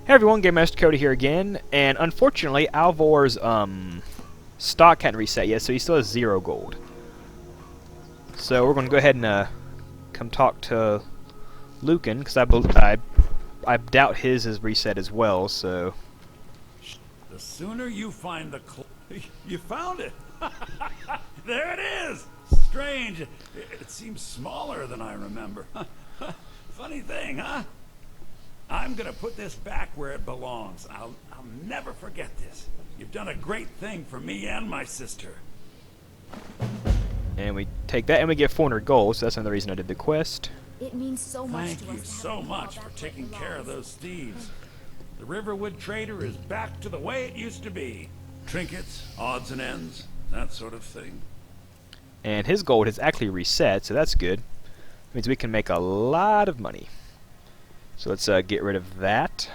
Hey everyone, GameMasters Cody here again, and unfortunately Alvor's stock hadn't reset yet, so he still has 0 gold. So we're going to go ahead and come talk to Lucan, because I doubt his is reset as well, so... The sooner you find the you found it! There it is! Strange, it seems smaller than I remember. Funny thing, huh? I'm gonna put this back where it belongs. I'll never forget this. You've done a great thing for me and my sister. And we take that and we get 400 gold, so that's another reason I did the quest. It means so much Thank to you us to so have much for taking care of those thieves. The Riverwood Trader is back to the way it used to be. Trinkets, odds and ends, that sort of thing. And his gold has actually reset, so that's good. Means we can make a lot of money. So let's get rid of that.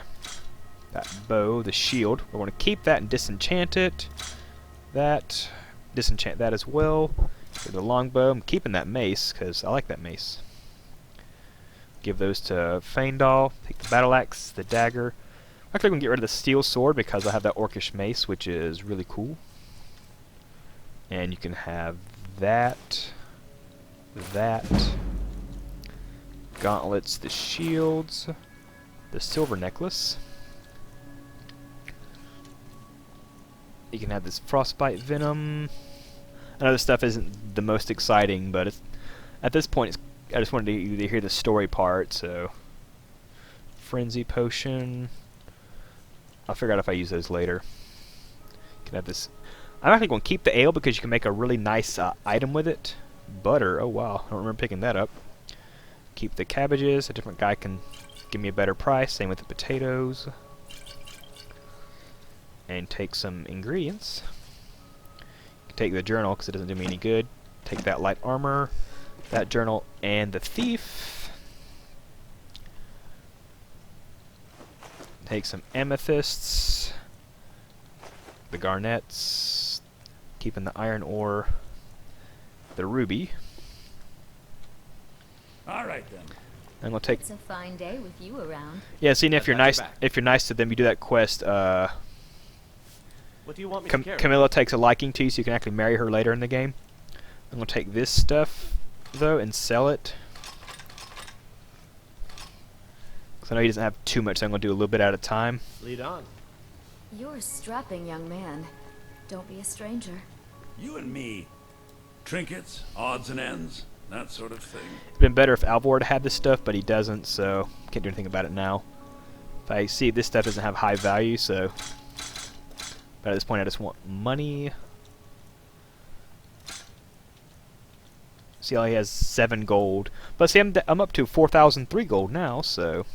That bow, the shield. We're going to keep that and disenchant it. That. Disenchant that as well. Get the longbow. I'm keeping that mace because I like that mace. Give those to Feindal. Take the battle axe, the dagger. Actually, I'm going to get rid of the steel sword because I have that orcish mace, which is really cool. And you can have that. That. Gauntlets, the shields, the silver necklace. You can have this frostbite venom. I know this stuff isn't the most exciting, but it's, at this point, I just wanted you to hear the story part. So, frenzy potion. I'll figure out if I use those later. You can have this. I'm actually going to keep the ale because you can make a really nice item with it. Butter. Oh wow, I don't remember picking that up. Keep the cabbages. A different guy can give me a better price. Same with the potatoes. And take some ingredients. Take the journal because it doesn't do me any good. Take that light armor, that journal, and the thief. Take some amethysts, the garnets, keeping the iron ore, the ruby. All right then. I'm gonna take. It's a fine day with you around. Yeah, seeing if you're nice to them, you do that quest. What do you want me to carry? Camilla takes a liking to you, so you can actually marry her later in the game. I'm gonna take this stuff though and sell it. Cause I know he doesn't have too much, so I'm gonna do a little bit at a time. Lead on. You're a strapping young man. Don't be a stranger. You and me. Trinkets, odds and ends, that sort of thing. It'd been better if Alvor had this stuff, but he doesn't, so can't do anything about it now. If I see this stuff doesn't have high value, so. But at this point, I just want money. See, all he has 7 gold. But see, I'm up to 4,003 gold now, so.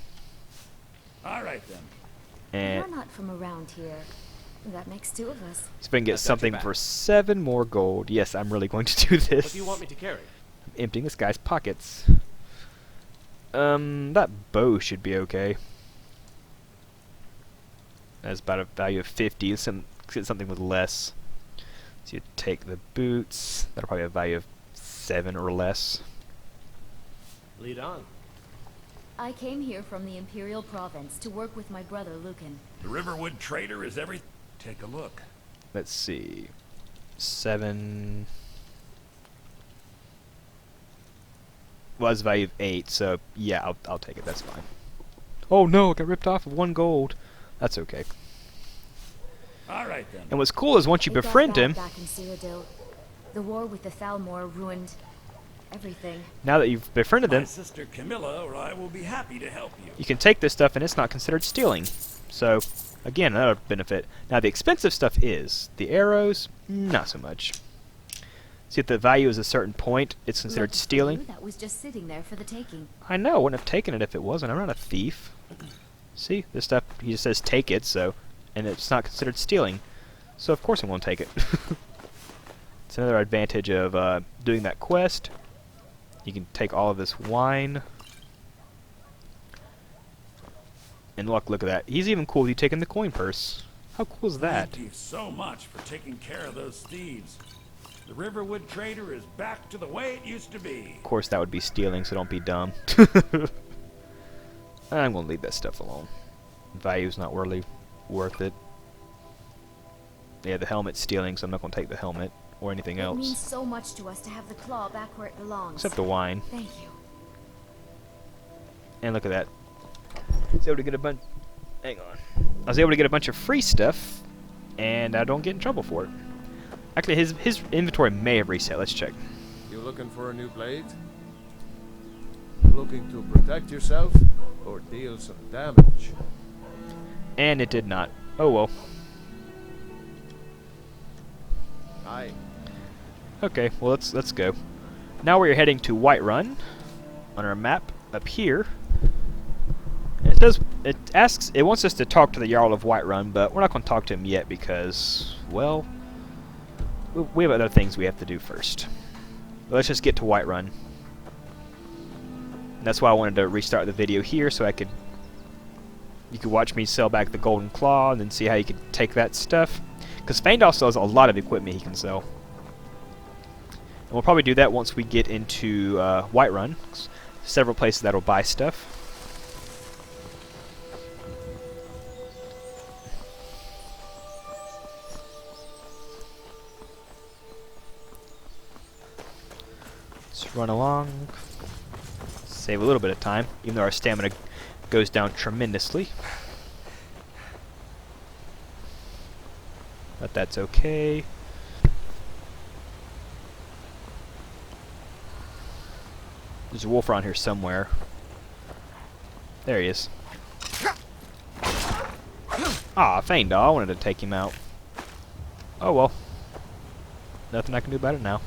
All right then. And You're not from around here. That makes 2 of us. so we can get something for 7 more gold. Yes, I'm really going to do this. What do you want me to carry? I'm emptying this guy's pockets. That bow should be okay. That's about a value of 50. Let's get something with less. So you take the boots. That'll probably have a value of 7 or less. Lead on. I came here from the Imperial Province to work with my brother Lucan. The Riverwood Trader is every. Take a look. Let's see. 7. Was a value of 8, so yeah, I'll take it. That's fine. Oh no, I got ripped off of 1 gold. That's okay. All right then. And what's cool is once you It got befriend bad him, back in Cyrodiil. The war with the Thalmor ruined everything. now that you've befriended My them, sister Camilla or I will be happy to help you. you can take this stuff and it's not considered stealing. So, again, another benefit. Now, the expensive stuff is. The arrows, not so much. See, if the value is a certain point, it's considered Lucky for stealing. you, that was just sitting there for the taking. I know, I wouldn't have taken it if it wasn't. I'm not a thief. See, this stuff, he just says take it, so, and it's not considered stealing. So, of course I won't take it. It's another advantage of doing that quest. You can take all of this wine. And look at that. He's even cool with you taking the coin purse. How cool is that? Thank you so much for taking care of those thieves. The Riverwood Trader is back to the way it used to be. Of course, that would be stealing, so don't be dumb. I'm going to leave that stuff alone. value's not really worth it. Yeah, the helmet's stealing, so I'm not going to take the helmet or anything else. It means so much to us to have the claw back where it belongs. Except the wine. Thank you. And look at that. I was able to get a bunch. Hang on. I was able to get a bunch of free stuff, and I don't get in trouble for it. Actually, his inventory may have reset. Let's check. You looking for a new blade? Looking to protect yourself or deal some damage? And it did not. Oh well. Aye. Okay, well let's go. Now we're heading to Whiterun on our map up here. And it wants us to talk to the Jarl of Whiterun, but we're not going to talk to him yet because, well, we have other things we have to do first. But let's just get to Whiterun. And that's why I wanted to restart the video here so you could watch me sell back the golden claw and then see how you could take that stuff. Because Faendal sells a lot of equipment he can sell. And we'll probably do that once we get into Whiterun. Several places that'll buy stuff. Let's run along. Save a little bit of time, even though our stamina goes down tremendously. But that's okay. There's a wolf around here somewhere. There he is. Ah, Faendal, I wanted to take him out. Oh well. Nothing I can do about it now.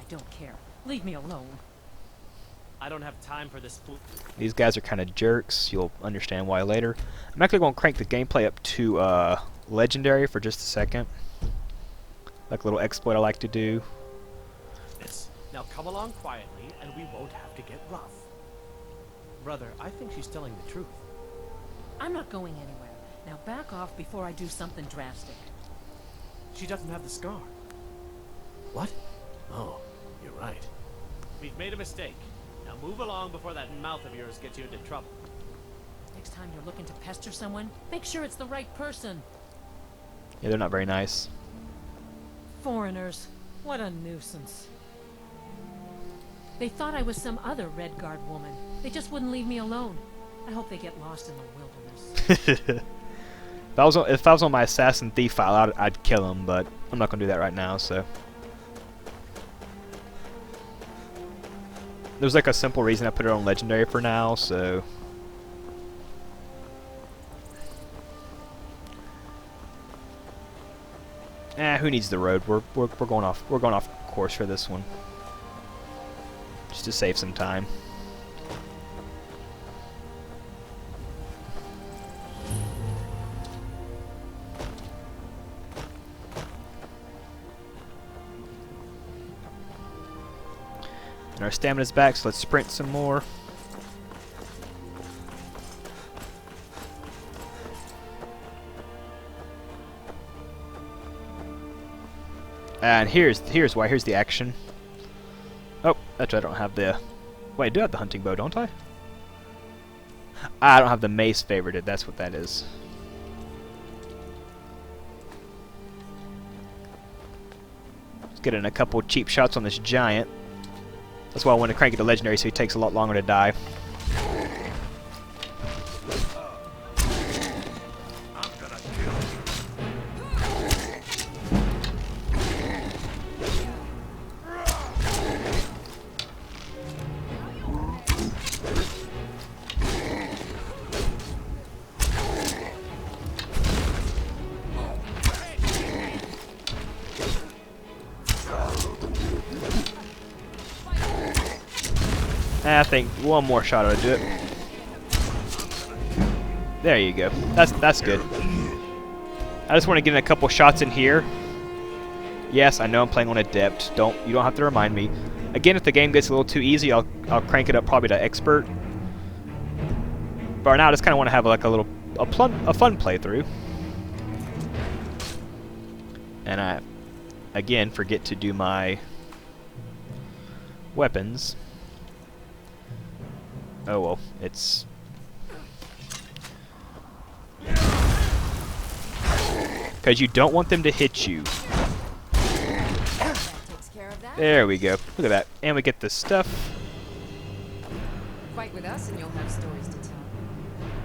Don't care. Leave me alone. I don't have time for this fool. These guys are kind of jerks. You'll understand why later. I'm actually going to crank the gameplay up to legendary for just a second. Like a little exploit I like to do. Now come along quietly and we won't have to get rough. Brother, I think she's telling the truth. I'm not going anywhere. Now back off before I do something drastic. She doesn't have the scar. What? Oh, you're right. We've made a mistake. Now move along before that mouth of yours gets you into trouble. Next time you're looking to pester someone, make sure it's the right person. Yeah, they're not very nice. Foreigners. What a nuisance. They thought I was some other Red Guard woman. They just wouldn't leave me alone. I hope they get lost in the wilderness. If I was on my assassin thief file, I'd kill him, but I'm not going to do that right now, so. There's like a simple reason I put it on legendary for now, so. Who needs the road? We're going off course for this one. Just to save some time. And our stamina's back, so let's sprint some more. And here's why. Here's the action. Oh, that's right, I don't have the... Wait, I do have the hunting bow, don't I? I don't have the mace favorited, that's what that is. Let's get in a couple cheap shots on this giant. That's why I want to crank it to legendary so he takes a lot longer to die. I think one more shot ought to do it. There you go. That's good. I just want to get in a couple shots in here. Yes, I know I'm playing on adept. You don't have to remind me. Again, if the game gets a little too easy, I'll crank it up probably to expert. But right now I just kind of want to have like a fun playthrough. And I, again, forget to do my weapons. Oh well, it's... Because you don't want them to hit you. That takes care of that. There we go. Look at that. And we get the stuff. Fight with us and you'll have stories to tell.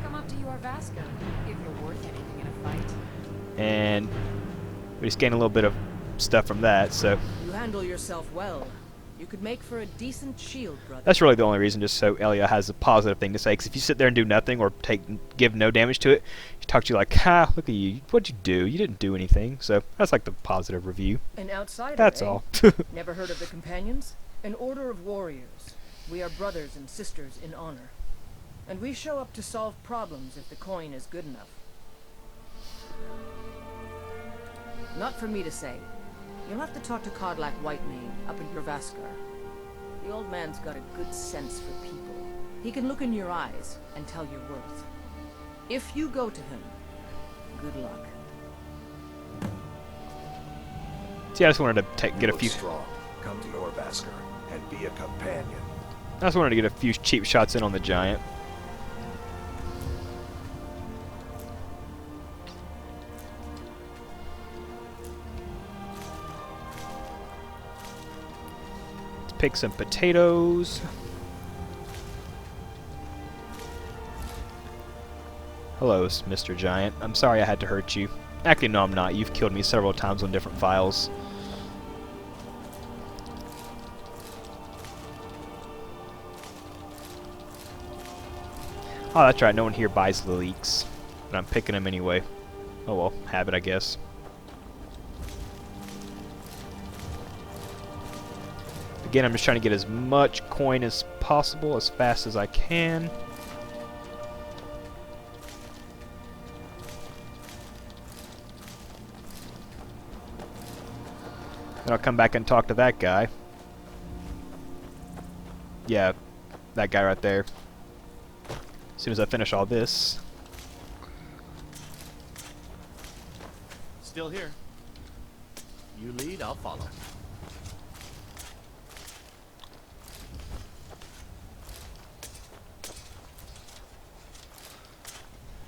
Come up to your Vasker if you're worth anything in a fight. And we just gain a little bit of stuff from that, so... You handle yourself well. You could make for a decent shield, brother. That's really the only reason, just so Elia has a positive thing to say. Because if you sit there and do nothing or give no damage to it, she talks to you like, "Ha, look at you. What'd you do? You didn't do anything." So that's like the positive review. An outsider, That's eh? all. Never heard of the Companions? An order of warriors. We are brothers and sisters in honor. And we show up to solve problems if the coin is good enough. Not for me to say. You'll have to talk to Codlack Whitemane up in Gervaskar. The old man's got a good sense for people. He can look in your eyes and tell your worth. If you go to him, good luck. See, I just wanted to get a few... strong. Come to your Vasker and be a companion. I just wanted to get a few cheap shots in on the giant. Pick some potatoes. Hello, Mr. Giant. I'm sorry I had to hurt you. Actually, no, I'm not. You've killed me several times on different files. Oh, that's right. No one here buys the leeks. But I'm picking them anyway. Oh well, have it, I guess. Again, I'm just trying to get as much coin as possible, as fast as I can. Then I'll come back and talk to that guy. Yeah, that guy right there. As soon as I finish all this. Still here. You lead, I'll follow.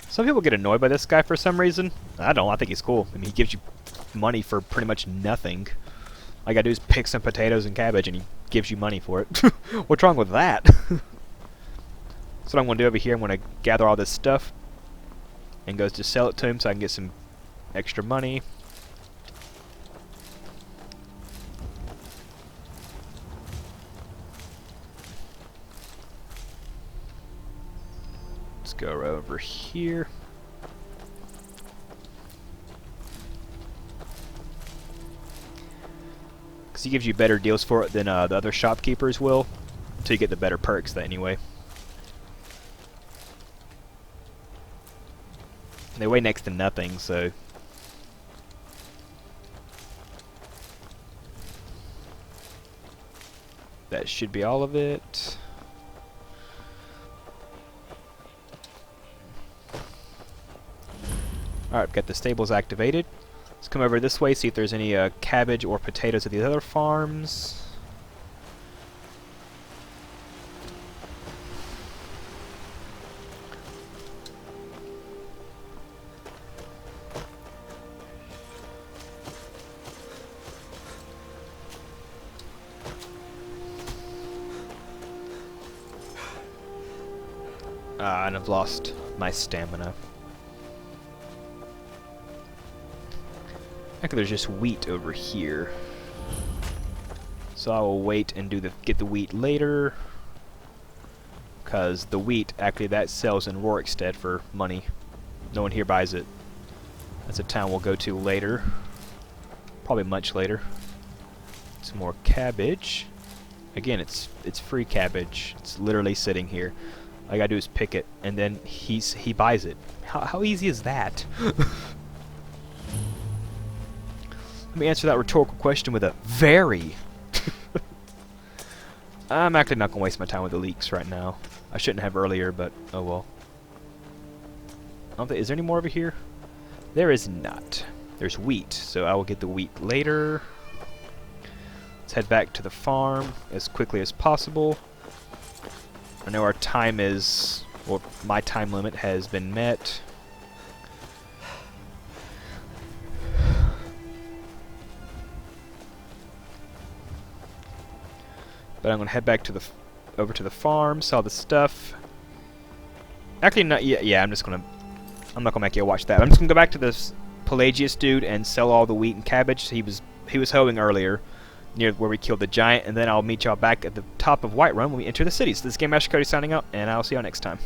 Some people get annoyed by this guy for some reason. I don't. I think he's cool. I mean, he gives you money for pretty much nothing. All you gotta do is pick some potatoes and cabbage, and he gives you money for it. What's wrong with that? So what I'm gonna do over here, I'm gonna gather all this stuff and go just sell it to him so I can get some extra money. Let's go right over here. Because he gives you better deals for it than the other shopkeepers will, until you get the better perks anyway. They weigh next to nothing, so... That should be all of it. Alright, we've got the stables activated. Let's come over this way, see if there's any cabbage or potatoes at the other farms. And I've lost my stamina. Actually, there's just wheat over here. So I will wait and get the wheat later. Because the wheat, actually, that sells in Rorikstead for money. No one here buys it. That's a town we'll go to later. Probably much later. Some more cabbage. Again, it's free cabbage. It's literally sitting here. All I gotta do is pick it, and then he buys it. How easy is that? Let me answer that rhetorical question with a very. I'm actually not gonna waste my time with the leaks right now. I shouldn't have earlier, but oh well. don't think, is there any more over here? There is not. There's wheat, so I will get the wheat later. Let's head back to the farm as quickly as possible. I know our time is, well, my time limit has been met. But I'm gonna head back to the over to the farm, sell the stuff. Actually, not yet. Yeah, I'm not gonna make you watch that. I'm just gonna go back to this Pelagius dude and sell all the wheat and cabbage he was hoeing earlier, near where we killed the giant, and then I'll meet y'all back at the top of Whiterun when we enter the cities. This is GameMasters Cody signing out, and I'll see y'all next time.